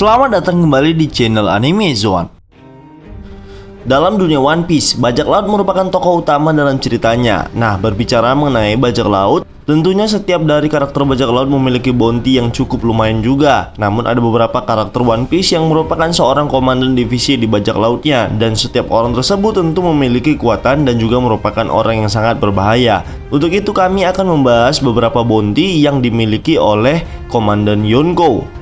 Selamat datang kembali di channel Anime Zone. Dalam dunia One Piece, bajak laut merupakan tokoh utama dalam ceritanya. Nah, berbicara mengenai bajak laut, tentunya setiap dari karakter bajak laut memiliki bounty yang cukup lumayan juga. Namun ada beberapa karakter One Piece yang merupakan seorang komandan divisi di bajak lautnya, dan setiap orang tersebut tentu memiliki kekuatan dan juga merupakan orang yang sangat berbahaya. Untuk itu kami akan membahas beberapa bounty yang dimiliki oleh komandan Yonko.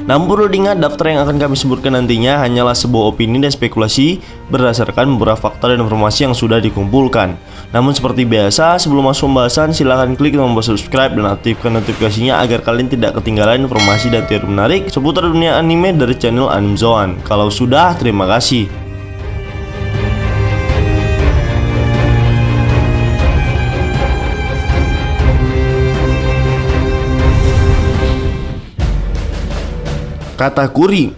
Namun perlu diingat, daftar yang akan kami sebutkan nantinya hanyalah sebuah opini dan spekulasi berdasarkan beberapa fakta dan informasi yang sudah dikumpulkan. Namun seperti biasa, sebelum masuk pembahasan, silahkan klik tombol subscribe dan aktifkan notifikasinya agar kalian tidak ketinggalan informasi dan teori menarik seputar dunia anime dari channel Anime Zone. Kalau sudah, terima kasih. Katakuri.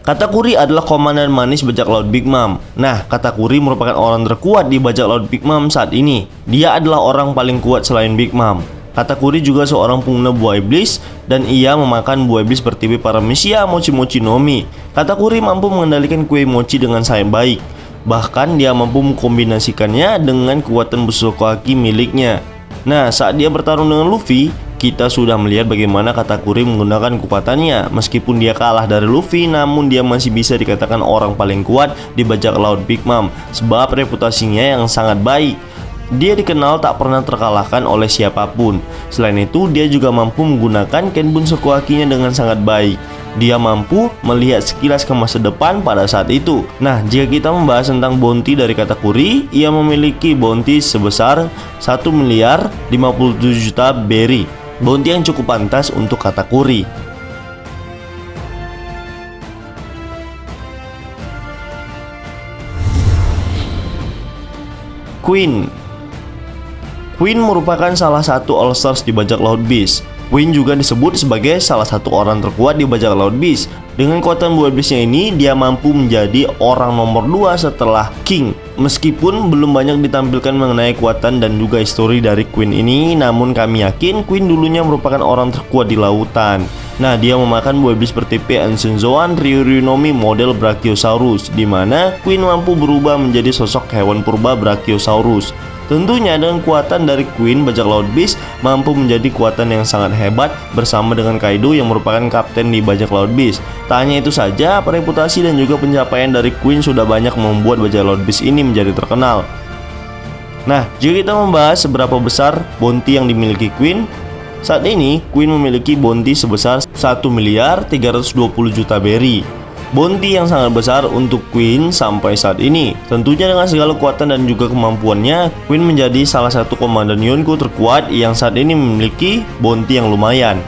Katakuri adalah komandan manis bajak laut Big Mom. Nah, Katakuri merupakan orang terkuat di bajak laut Big Mom saat ini. Dia adalah orang paling kuat selain Big Mom. Katakuri juga seorang pengguna buah iblis, dan ia memakan buah iblis bertipe paramecia Mochi Mochi no Mi. Katakuri mampu mengendalikan kue mochi dengan sangat baik. Bahkan dia mampu mengkombinasikannya dengan kekuatan Busoko Haki miliknya. Nah, saat dia bertarung dengan Luffy, kita sudah melihat bagaimana Katakuri menggunakan kekuatannya. Meskipun dia kalah dari Luffy, namun dia masih bisa dikatakan orang paling kuat di bajak laut Big Mom, sebab reputasinya yang sangat baik. Dia dikenal tak pernah terkalahkan oleh siapapun. Selain itu, dia juga mampu menggunakan Kenbun Sokuhakinya dengan sangat baik. Dia mampu melihat sekilas ke masa depan pada saat itu. Nah, jika kita membahas tentang bounty dari Katakuri, ia memiliki bounty sebesar 1.057.000.000 berry. Bounty yang cukup pantas untuk Katakuri. Queen merupakan salah satu All-Stars di bajak laut Beast. Queen juga disebut sebagai salah satu orang terkuat di bajak laut Beast. Dengan kekuatan buah iblisnya ini, dia mampu menjadi orang nomor 2 setelah King. Meskipun belum banyak ditampilkan mengenai kekuatan dan juga histori dari Queen ini, namun kami yakin Queen dulunya merupakan orang terkuat di lautan. Nah, dia memakan buah iblis bertipe Ancient Zoan Ryuryu no Mi model Brachiosaurus, di mana Queen mampu berubah menjadi sosok hewan purba Brachiosaurus. Tentunya dengan kekuatan dari Queen, bajak laut Beast mampu menjadi kekuatan yang sangat hebat bersama dengan Kaido yang merupakan kapten di bajak laut Beast. Tak hanya itu saja, reputasi dan juga pencapaian dari Queen sudah banyak membuat bajak laut Beast ini menjadi terkenal. Nah, jika kita membahas seberapa besar bounty yang dimiliki Queen, saat ini Queen memiliki bounty sebesar 1.320.000.000 berry. Bounty yang sangat besar untuk Queen sampai saat ini. Tentunya dengan segala kekuatan dan juga kemampuannya, Queen menjadi salah satu komandan Yonko terkuat yang saat ini memiliki bounty yang lumayan.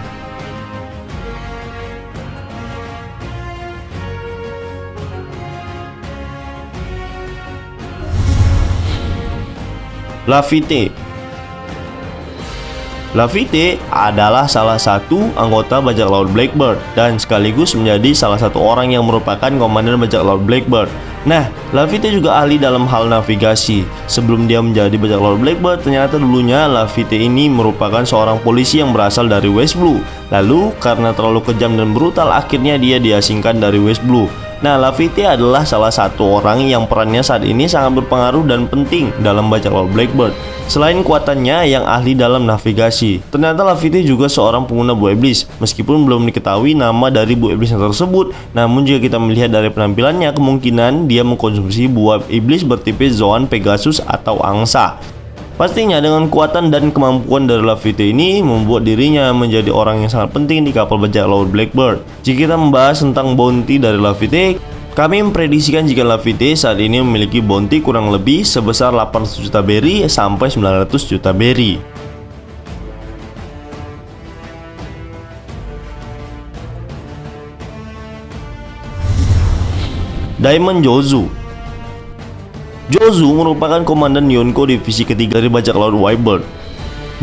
Laffy adalah salah satu anggota bajak laut Blackbird dan sekaligus menjadi salah satu orang yang merupakan komandan bajak laut Blackbird. Nah, Laffy juga ahli dalam hal navigasi. Sebelum dia menjadi bajak laut Blackbird, ternyata dulunya Laffy ini merupakan seorang polisi yang berasal dari West Blue. Lalu karena terlalu kejam dan brutal, akhirnya dia diasingkan dari West Blue. Nah, Laffy adalah salah satu orang yang perannya saat ini sangat berpengaruh dan penting dalam bajak laut Blackbird. Selain kuatannya yang ahli dalam navigasi, ternyata Laffy juga seorang pengguna buah iblis. Meskipun belum diketahui nama dari buah iblis yang tersebut, namun jika kita melihat dari penampilannya, kemungkinan dia mengkonsumsi buah iblis bertipe Zoan Pegasus atau angsa. Pastinya dengan kekuatan dan kemampuan dari Laffy ini membuat dirinya menjadi orang yang sangat penting di kapal bajak laut Blackbird. Jika kita membahas tentang bounty dari Laffy, kami memprediksikan jika Laffy saat ini memiliki bounty kurang lebih sebesar 800 juta berry sampai 900 juta berry. Diamond Jozu merupakan komandan Yonko divisi ketiga dari bajak laut Whitebird.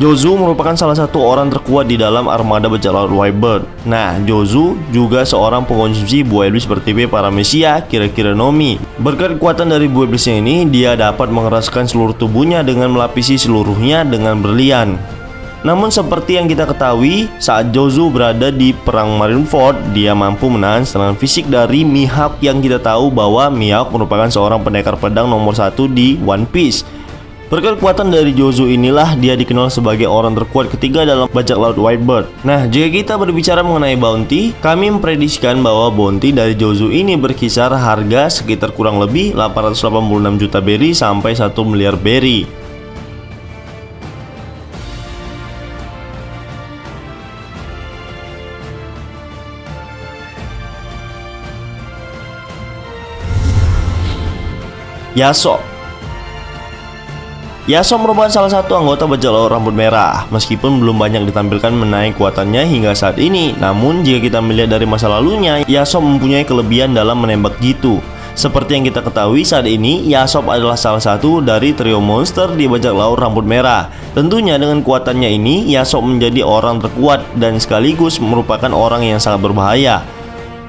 Jozu merupakan salah satu orang terkuat di dalam armada bajak laut Whitebird. Nah, Jozu juga seorang pengonsumsi buah iblis bertipe paramecia Kira-Kira no Mi. Berkat kekuatan dari buah iblisnya ini, dia dapat mengeraskan seluruh tubuhnya dengan melapisi seluruhnya dengan berlian. Namun seperti yang kita ketahui, saat Jozu berada di perang Marineford, dia mampu menahan serangan fisik dari Mihawk yang kita tahu bahwa Mihawk merupakan seorang pendekar pedang nomor 1 di One Piece. Berkat kekuatan dari Jozu inilah dia dikenal sebagai orang terkuat ketiga dalam bajak laut Whitebird. Nah, jika kita berbicara mengenai bounty, kami memprediksikan bahwa bounty dari Jozu ini berkisar harga sekitar kurang lebih 886 juta berry sampai 1 miliar berry. Yasop merupakan salah satu anggota bajak laut rambut merah. Meskipun belum banyak ditampilkan menaik kuatannya hingga saat ini, namun jika kita melihat dari masa lalunya, Yasop mempunyai kelebihan dalam menembak jitu. Seperti yang kita ketahui saat ini, Yasop adalah salah satu dari trio monster di bajak laut rambut merah. Tentunya dengan kuatannya ini, Yasop menjadi orang terkuat dan sekaligus merupakan orang yang sangat berbahaya.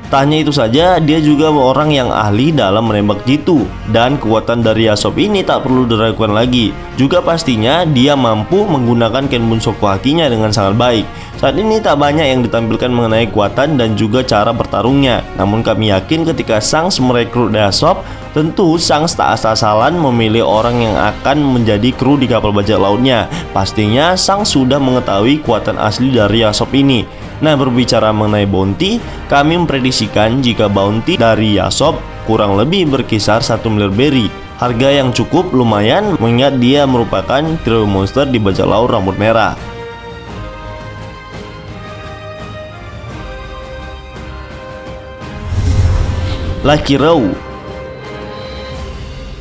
Tak hanya itu saja, dia juga orang yang ahli dalam menembak jitu. Dan kekuatan dari Yasop ini tak perlu diragukan lagi. Juga pastinya dia mampu menggunakan Kenbun Shokuhakinya dengan sangat baik. Saat ini tak banyak yang ditampilkan mengenai kekuatan dan juga cara bertarungnya. Namun kami yakin ketika Shanks merekrut Yasop, tentu Shanks tak asal-asalan memilih orang yang akan menjadi kru di kapal bajak lautnya. Pastinya Shanks sudah mengetahui kekuatan asli dari Yasop ini. Nah, berbicara mengenai bounty, kami memprediksikan jika bounty dari Yasop kurang lebih berkisar 1 miliar berry. Harga yang cukup lumayan mengingat dia merupakan trio monster di bajak laut rambut merah. Lucky Row.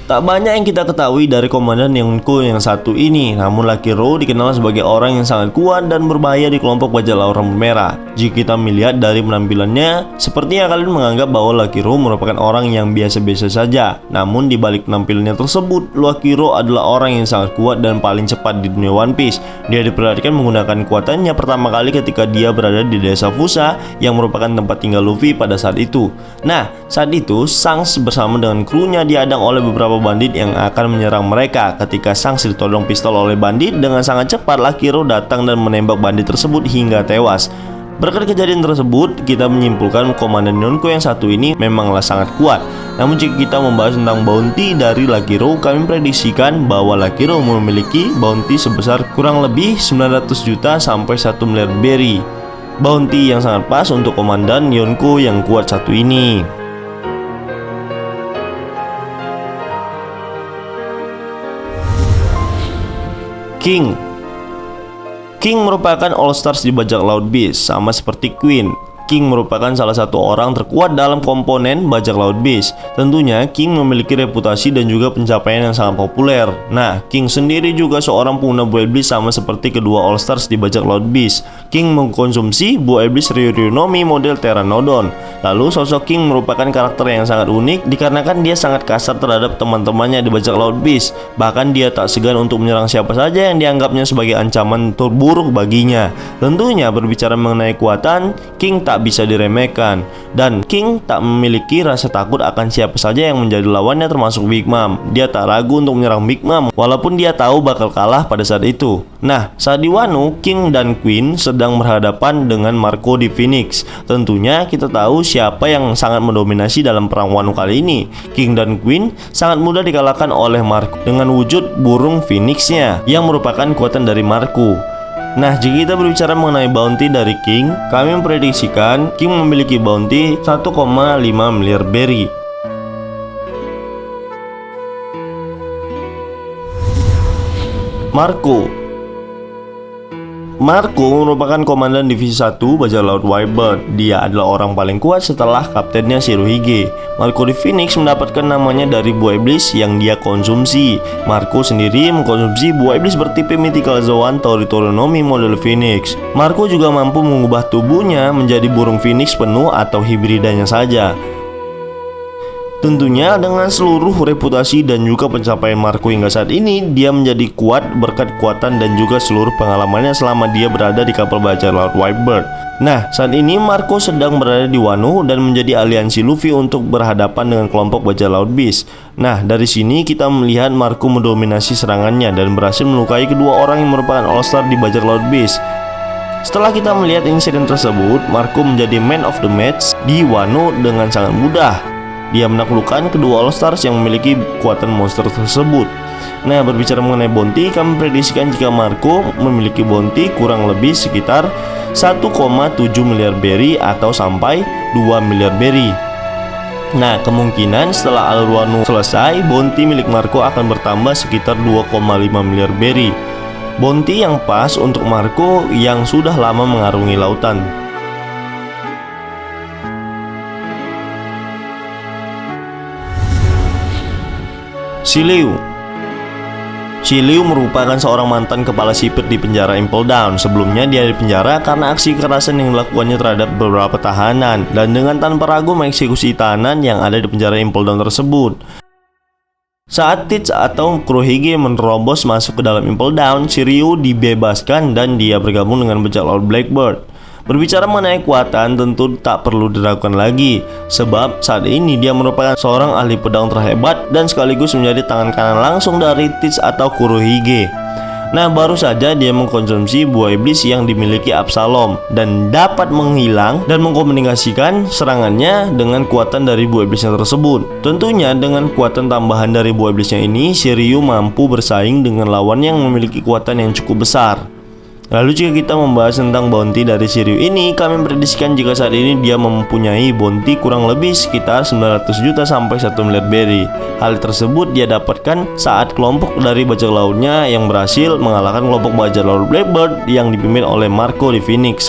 Tak banyak yang kita ketahui dari Komandan Yonko yang satu ini, namun Lucky Row dikenal sebagai orang yang sangat kuat dan berbahaya di kelompok bajak laut rambut merah. Jika kita melihat dari penampilannya, sepertinya kalian menganggap bahwa Lucky Row merupakan orang yang biasa-biasa saja. Namun di balik penampilannya tersebut, Lucky Row adalah orang yang sangat kuat dan paling cepat di dunia One Piece. Dia diperhatikan menggunakan kekuatannya pertama kali ketika dia berada di desa Fusa yang merupakan tempat tinggal Luffy pada saat itu. Nah, saat itu Shanks bersama dengan krunya dihadang oleh beberapa bandit yang akan menyerang mereka. Ketika Shanks ditodong pistol oleh bandit, dengan sangat cepat Lucky Row datang dan menembak bandit tersebut hingga tewas. Berkat kejadian tersebut, kita menyimpulkan Komandan Yonko yang satu ini memanglah sangat kuat. Namun jika kita membahas tentang bounty dari Lucky Row, kami prediksikan bahwa Lucky Row memiliki bounty sebesar kurang lebih 900 juta sampai 1 miliar berry. Bounty yang sangat pas untuk Komandan Yonko yang kuat satu ini. King merupakan All Stars di bajak laut Beast, sama seperti Queen. King merupakan salah satu orang terkuat dalam komponen bajak laut Beast. Tentunya King memiliki reputasi dan juga pencapaian yang sangat populer. Nah, King sendiri juga seorang pengguna buah iblis sama seperti kedua All Stars di bajak laut Beast. King mengkonsumsi buah iblis Ryuryunomi model Pteranodon. Lalu sosok King merupakan karakter yang sangat unik dikarenakan dia sangat kasar terhadap teman-temannya di bajak laut Beast. Bahkan dia tak segan untuk menyerang siapa saja yang dianggapnya sebagai ancaman terburuk baginya. Tentunya berbicara mengenai kekuatan, King tak bisa diremehkan, dan King tak memiliki rasa takut akan siapa saja yang menjadi lawannya termasuk Big Mom. Dia tak ragu untuk menyerang Big Mom walaupun dia tahu bakal kalah pada saat itu. Nah, saat di Wano, King dan Queen sedang berhadapan dengan Marco di Phoenix. Tentunya kita tahu siapa yang sangat mendominasi dalam perang Wano kali ini. King dan Queen sangat mudah dikalahkan oleh Marco dengan wujud burung Phoenix-nya yang merupakan kekuatan dari Marco. Nah, jika kita berbicara mengenai bounty dari King, kami memprediksikan King memiliki bounty 1,5 miliar berry. Marco merupakan komandan divisi 1 bajak laut Whitebird. Dia adalah orang paling kuat setelah kaptennya Shirohige. Marco di Phoenix mendapatkan namanya dari buah iblis yang dia konsumsi. Marco sendiri mengkonsumsi buah iblis bertipe Mythical Zoan Toritorinomi model Phoenix. Marco juga mampu mengubah tubuhnya menjadi burung Phoenix penuh atau hibridanya saja. Tentunya dengan seluruh reputasi dan juga pencapaian Marco hingga saat ini, dia menjadi kuat berkat kekuatan dan juga seluruh pengalamannya selama dia berada di kapal bajak laut Whitebird. Nah, saat ini Marco sedang berada di Wano dan menjadi aliansi Luffy untuk berhadapan dengan kelompok bajak laut Beast. Nah, dari sini kita melihat Marco mendominasi serangannya dan berhasil melukai kedua orang yang merupakan All-Star di bajak laut Beast. Setelah kita melihat insiden tersebut, Marco menjadi man of the match di Wano dengan sangat mudah. Dia menaklukkan kedua All-Stars yang memiliki kekuatan monster tersebut. Nah, berbicara mengenai bounty, kami prediksikan jika Marco memiliki bounty kurang lebih sekitar 1,7 miliar berry atau sampai 2 miliar berry. Nah, kemungkinan setelah alur Wano selesai, bounty milik Marco akan bertambah sekitar 2,5 miliar berry. Bounty yang pas untuk Marco yang sudah lama mengarungi lautan. Shiryu merupakan seorang mantan kepala sipir di penjara Impel Down. Sebelumnya dia dipenjara karena aksi kekerasan yang dilakukannya terhadap beberapa tahanan, dan dengan tanpa ragu mengeksekusi tahanan yang ada di penjara Impel Down tersebut. Saat Teach atau Kurohige menerobos masuk ke dalam Impel Down, Shiryu dibebaskan dan dia bergabung dengan bajak laut Blackbird. Berbicara mengenai kekuatan, tentu tak perlu diragukan lagi, sebab saat ini dia merupakan seorang ahli pedang terhebat dan sekaligus menjadi tangan kanan langsung dari Teach atau Kurohige. Nah, baru saja dia mengkonsumsi buah iblis yang dimiliki Absalom dan dapat menghilang dan mengkomunikasikan serangannya dengan kekuatan dari buah iblisnya tersebut. Tentunya dengan kekuatan tambahan dari buah iblisnya ini, Shiryu mampu bersaing dengan lawan yang memiliki kekuatan yang cukup besar. Lalu jika kita membahas tentang bounty dari Shiryu ini, kami prediksikan jika saat ini dia mempunyai bounty kurang lebih sekitar 900 juta sampai 1 miliar berry. Hal tersebut dia dapatkan saat kelompok dari bajak lautnya yang berhasil mengalahkan kelompok bajak laut Blackbird yang dipimpin oleh Marco di Phoenix.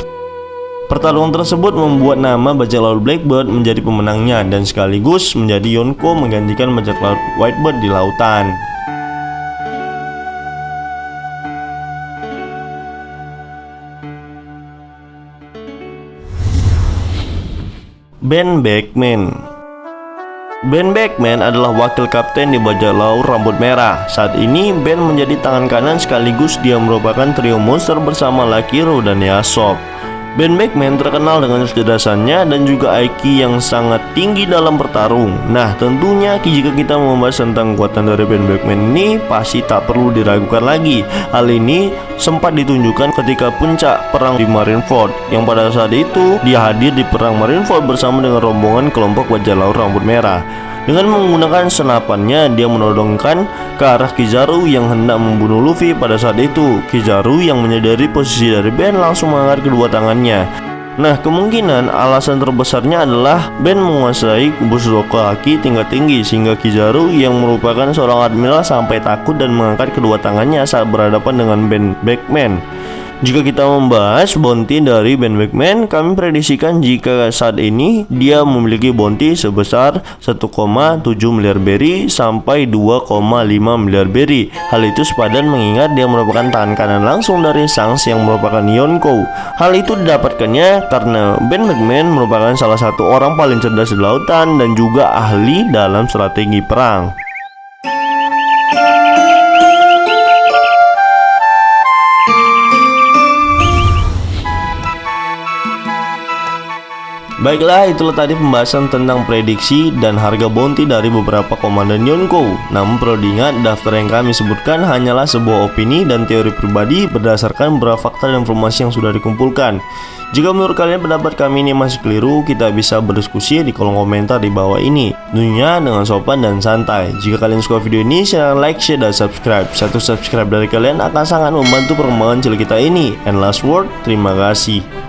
Pertarungan tersebut membuat nama bajak laut Blackbird menjadi pemenangnya dan sekaligus menjadi Yonko menggantikan bajak laut Whitebird di lautan. Ben Beckman adalah wakil kapten di bajak laut rambut merah. Saat ini Ben menjadi tangan kanan sekaligus dia merupakan trio monster bersama Lakiro dan Yasop. Ben Beckman terkenal dengan kecerdasannya dan juga IQ yang sangat tinggi dalam bertarung. Nah, tentunya jika kita membahas tentang kekuatan dari Ben Beckman ini pasti tak perlu diragukan lagi. Hal ini sempat ditunjukkan ketika puncak perang di Marineford, yang pada saat itu dia hadir di perang Marineford bersama dengan rombongan kelompok bajak laut rambut merah. Dengan menggunakan senapannya, dia menodongkan ke arah Kizaru yang hendak membunuh Luffy pada saat itu. Kizaru yang menyadari posisi dari Ben langsung mengangkat kedua tangannya. Nah, kemungkinan alasan terbesarnya adalah Ben menguasai Bushoku Haki tingkat tinggi sehingga Kizaru yang merupakan seorang admiral sampai takut dan mengangkat kedua tangannya saat berhadapan dengan Ben Beckman. Jika kita membahas bounty dari Ben Beckman, kami prediksikan jika saat ini dia memiliki bounty sebesar 1,7 miliar berry sampai 2,5 miliar berry. Hal itu sepadan mengingat dia merupakan tangan kanan langsung dari Shanks yang merupakan Yonko. Hal itu didapatkannya karena Ben Beckman merupakan salah satu orang paling cerdas di lautan dan juga ahli dalam strategi perang. Baiklah, itulah tadi pembahasan tentang prediksi dan harga bounty dari beberapa komandan Yonko. Namun perlu diingat, daftar yang kami sebutkan hanyalah sebuah opini dan teori pribadi berdasarkan beberapa fakta dan informasi yang sudah dikumpulkan. Jika menurut kalian pendapat kami ini masih keliru, kita bisa berdiskusi di kolom komentar di bawah ini. Tentunya dengan sopan dan santai. Jika kalian suka video ini, silahkan like, share, dan subscribe. Satu subscribe dari kalian akan sangat membantu perkembangan channel kita ini. And last word, terima kasih.